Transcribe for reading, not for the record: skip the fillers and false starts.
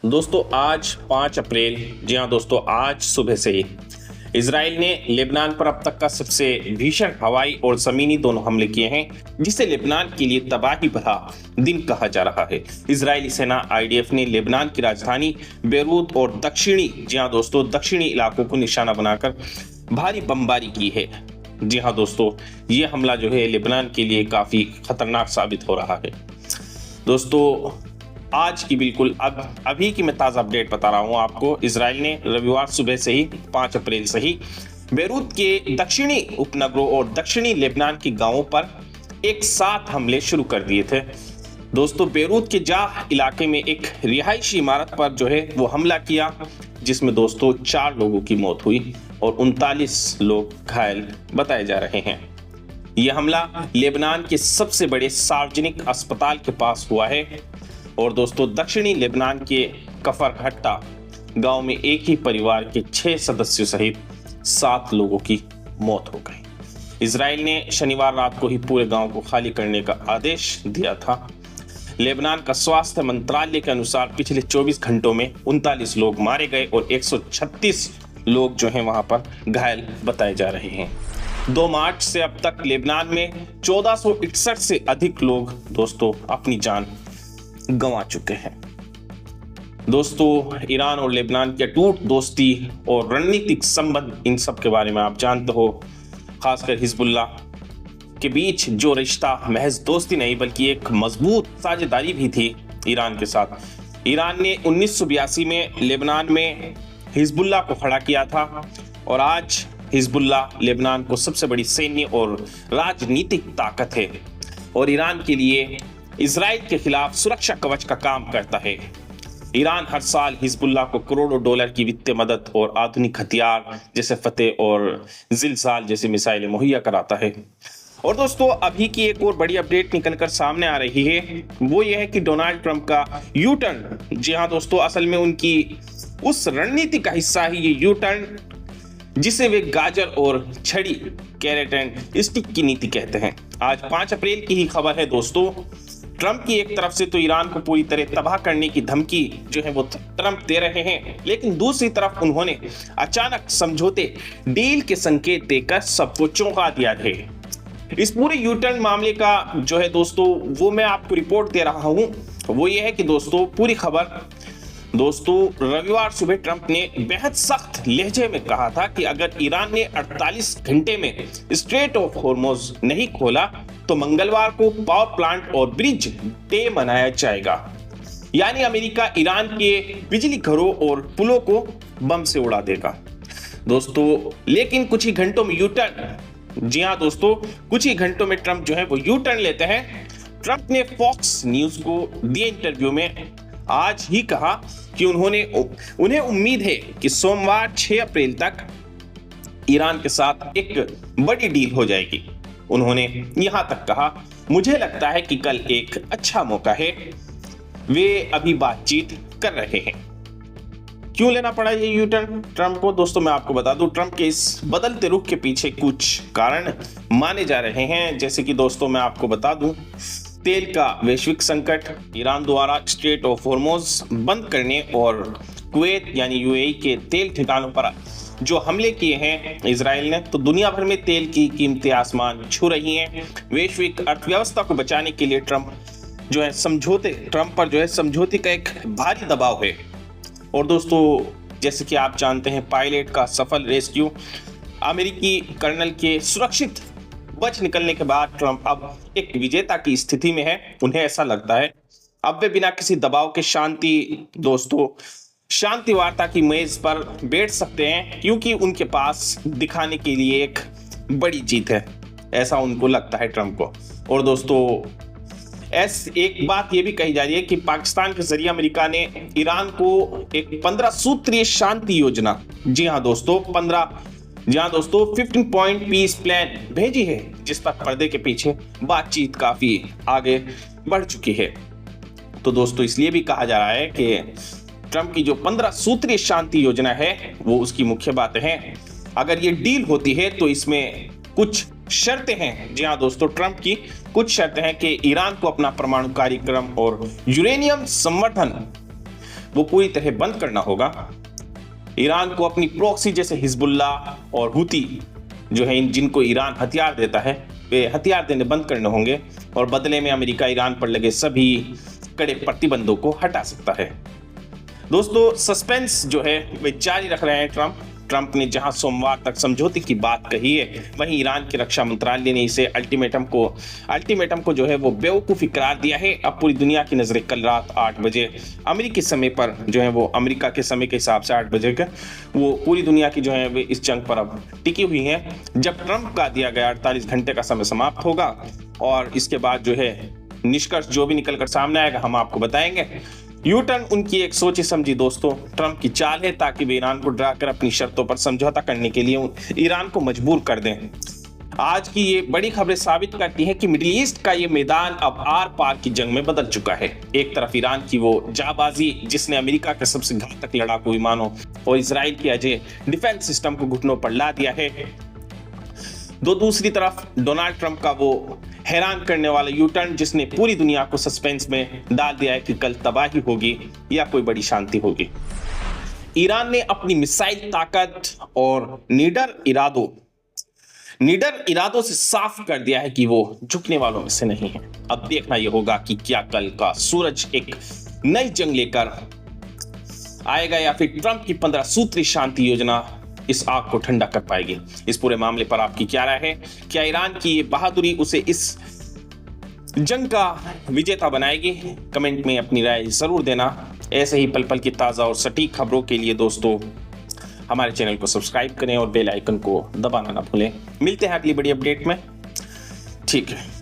दोस्तों आज 5 अप्रैल, जी हाँ दोस्तों, आज सुबह से ही इजराइल ने लेबनान पर अब तक का सबसे भीषण हवाई और जमीनी दोनों हमले किए हैं, जिसे लेबनान के लिए तबाही भरा दिन कहा जा रहा है। इजरायली सेना आईडीएफ ने लेबनान की राजधानी बेरूत और दक्षिणी, जी हाँ दोस्तों, दक्षिणी इलाकों को निशाना बनाकर भारी बमबारी की है। जी हाँ दोस्तों, ये हमला जो है लेबनान के लिए काफी खतरनाक साबित हो रहा है। दोस्तों आज की बिल्कुल अभी की मैं ताज़ा अपडेट बता रहा हूँ आपको। इजराइल ने रविवार सुबह से ही 5 अप्रैल से ही बेरूत के दक्षिणी उपनगरों और दक्षिणी लेबनान के गांवों पर एक साथ हमले शुरू कर दिए थे। दोस्तों बेरूत के जाह इलाके में एक रिहायशी इमारत पर जो है वो हमला किया, जिसमें दोस्तों 4 लोगों की मौत हुई और 39 लोग घायल बताए जा रहे हैं। यह हमला लेबनान के सबसे बड़े सार्वजनिक अस्पताल के पास हुआ है और दोस्तों दक्षिणी लेबनान के कफर हट्टा गांव में एक ही परिवार के 6 सदस्यों सहित 7 लोगों की मौत हो गई। इजराइल ने शनिवार रात को ही पूरे गांव को खाली करने का आदेश दिया था। लेबनान का स्वास्थ्य मंत्रालय के अनुसार पिछले 24 घंटों में 39 लोग मारे गए और 136 लोग जो हैं वहां पर घायल बताए जा रहे हैं। 2 मार्च से अब तक लेबनान में 1461 से अधिक लोग दोस्तों अपनी जान गंवा चुके हैं। दोस्तों ईरान और लेबनान की अटूट दोस्ती और रणनीतिक संबंध, इन सब के बारे में आप जानते हो। खासकर हिजबुल्लाह के बीच जो रिश्ता महज दोस्ती नहीं बल्कि एक मजबूत साझेदारी भी थी ईरान के साथ। ईरान ने 1982 में लेबनान में हिजबुल्लाह को खड़ा किया था और आज हिजबुल्लाह लेबनान को सबसे बड़ी सैन्य और राजनीतिक ताकत है और ईरान के लिए इजराइल के खिलाफ सुरक्षा कवच का काम करता है। ईरान हर साल हिजबुल्लाह को करोड़ों डॉलर की वित्तीय मदद और आधुनिक हथियार जैसे फतेह और जिलजाल जैसे मिसाइलें मुहैया कराता है। और दोस्तों अभी की एक और बड़ी अपडेट निकलकर सामने आ रही है, वो ये है कि डोनाल्ड ट्रंप का यू टर्न, जी हाँ दोस्तों, असल में उनकी उस रणनीति का हिस्सा है ये यू टर्न, जिसे वे गाजर और छड़ी, कैरेट एंड स्टिक की नीति कहते हैं। आज 5 अप्रैल की ही खबर है दोस्तों। ट्रंप की एक तरफ से तो ईरान को पूरी तरह तबाह करने की धमकी जो है वो ट्रंप दे रहे हैं, लेकिन दूसरी तरफ उन्होंने अचानक समझौते डील के संकेत देकर सबको चौंका दिया है। इस पूरे यूटर्न मामले का जो है दोस्तों वो मैं आपको रिपोर्ट दे रहा हूं। वो ये है कि दोस्तों पूरी खबर, दोस्तों रविवार सुबह ट्रंप ने बेहद सख्त लहजे में कहा था कि अगर ईरान ने 48 घंटे में स्ट्रेट ऑफ हॉर्मुज़ नहीं खोला तो मंगलवार को पावर प्लांट और ब्रिज डे मनाया जाएगा, यानी अमेरिका ईरान के बिजली घरों और पुलों को बम से उड़ा देगा। दोस्तों लेकिन कुछ ही घंटों में यू टर्न, जी हाँ दोस्तों, कुछ ही घंटों में ट्रंप जो है वो यू टर्न लेते हैं। ट्रंप ने फॉक्स न्यूज को दिए इंटरव्यू में आज ही कहा कि उन्हें उम्मीद है कि सोमवार 6 अप्रैल तक ईरान के साथ एक बड़ी डील हो जाएगी। उन्होंने यहां तक कहा, मुझे लगता है कि कल एक अच्छा मौका है। वे अभी बातचीत कर रहे हैं। क्यों लेना पड़ा ये यू टर्न ट्रंप को? दोस्तों मैं आपको बता दूं, ट्रंप के इस बदलते रुख के पीछे कुछ कारण माने जा रहे हैं। जैसे कि दोस्तों मैं आपको बता दूं, तेल का वैश्विक संकट, ईरान द्वारा स्ट्रेट ऑफ हॉर्मुज़ बंद करने और कुवैत यानी यूएई के तेल ठिकानों पर जो हमले किए हैं इजराइल ने, तो दुनिया भर में तेल की कीमतें आसमान छू रही हैं। वैश्विक अर्थव्यवस्था को बचाने के लिए ट्रंप पर जो है समझौते का एक भारी दबाव है। और दोस्तों जैसे कि आप जानते हैं, पायलट का सफल रेस्क्यू, अमेरिकी कर्नल के सुरक्षित बच निकलने के बाद ट्रंप अब एक विजेता की स्थिति में है। उन्हें ऐसा लगता है अब वे बिना किसी दबाव के शांति वार्ता की मेज पर बैठ सकते हैं, क्योंकि उनके पास दिखाने के लिए एक बड़ी जीत है, ऐसा उनको लगता है ट्रंप को। और दोस्तों एक बात यह भी कही जा रही है कि पाकिस्तान के जरिए अमेरिका ने ईरान को एक 15 सूत्रीय शांति योजना, जी हाँ दोस्तों 15 पॉइंट पीस प्लान भेजी है, जिस पर पर्दे के पीछे बातचीत काफी आगे बढ़ चुकी है। तो दोस्तों इसलिए भी कहा जा रहा है कि ट्रंप की जो 15 सूत्रीय शांति योजना है वो उसकी मुख्य बातें हैं। अगर ये डील होती है तो इसमें कुछ शर्तें हैं। जी हाँ दोस्तों, ट्रंप की कुछ शर्तें हैं कि ईरान को अपना परमाणु कार्यक्रम और यूरेनियम संवर्धन वो पूरी तरह बंद करना होगा। ईरान को अपनी प्रॉक्सी जैसे हिजबुल्ला और हुती जो है, जिनको ईरान हथियार देता है, वे हथियार देने बंद करने होंगे और बदले में अमेरिका ईरान पर लगे सभी कड़े प्रतिबंधों को हटा सकता है। दोस्तों, सस्पेंस जो है वे जारी रख रहे हैं ट्रंप ने जहां सोमवार तक समझौते की बात कही है, वहीं ईरान के रक्षा मंत्रालय ने इसे अल्टीमेटम को जो है वो बेवकूफ़ी करार दिया है। अब पूरी दुनिया की नज़रें कल रात 8 बजे अमेरिकी समय पर जो है वो, अमेरिका के समय के हिसाब से 8 बजे का, वो पूरी दुनिया की जो है वे इस जंग पर अब टिकी हुई है। जब ट्रंप का दिया गया 48 घंटे का समय समाप्त होगा और इसके बाद जो है निष्कर्ष जो भी निकल कर सामने आएगा हम आपको बताएंगे। यू टर्न उनकी एक सोची समझी दोस्तों ट्रंप की चाल है, ताकि वे ईरान को डराकर अपनी शर्तों पर समझौता करने के लिए ईरान को मजबूर कर दें। आज की ये बड़ी खबरें साबित करती हैं कि मिडिल ईस्ट का ये मैदान अब आर पार की जंग में बदल चुका है। एक तरफ ईरान की वो जाबाजी जिसने अमेरिका के सबसे घातक लड़ाकू विमानों और इजराइल के अजय डिफेंस सिस्टम को घुटनों पर ला दिया है, दूसरी तरफ डोनाल्ड ट्रंप का वो हैरान करने वाला यू टर्न जिसने पूरी दुनिया को सस्पेंस में डाल दिया है कि कल तबाही होगी या कोई बड़ी शांति होगी। ईरान ने अपनी मिसाइल ताकत और निडर इरादों से साफ कर दिया है कि वो झुकने वालों में से नहीं है। अब देखना यह होगा कि क्या कल का सूरज एक नई जंग लेकर आएगा या फिर ट्रंप की 15 सूत्री शांति योजना इस आग को ठंडा कर पाएगी। इस पूरे मामले पर आपकी क्या राय है? क्या ईरान की ये बहादुरी उसे इस जंग का विजेता बनाएगी? कमेंट में अपनी राय जरूर देना। ऐसे ही पल पल की ताज़ा और सटीक खबरों के लिए दोस्तों हमारे चैनल को सब्सक्राइब करें और बेल आइकन को दबाना ना भूलें। मिलते हैं अगली बड़ी अपडेट में। ठीक है।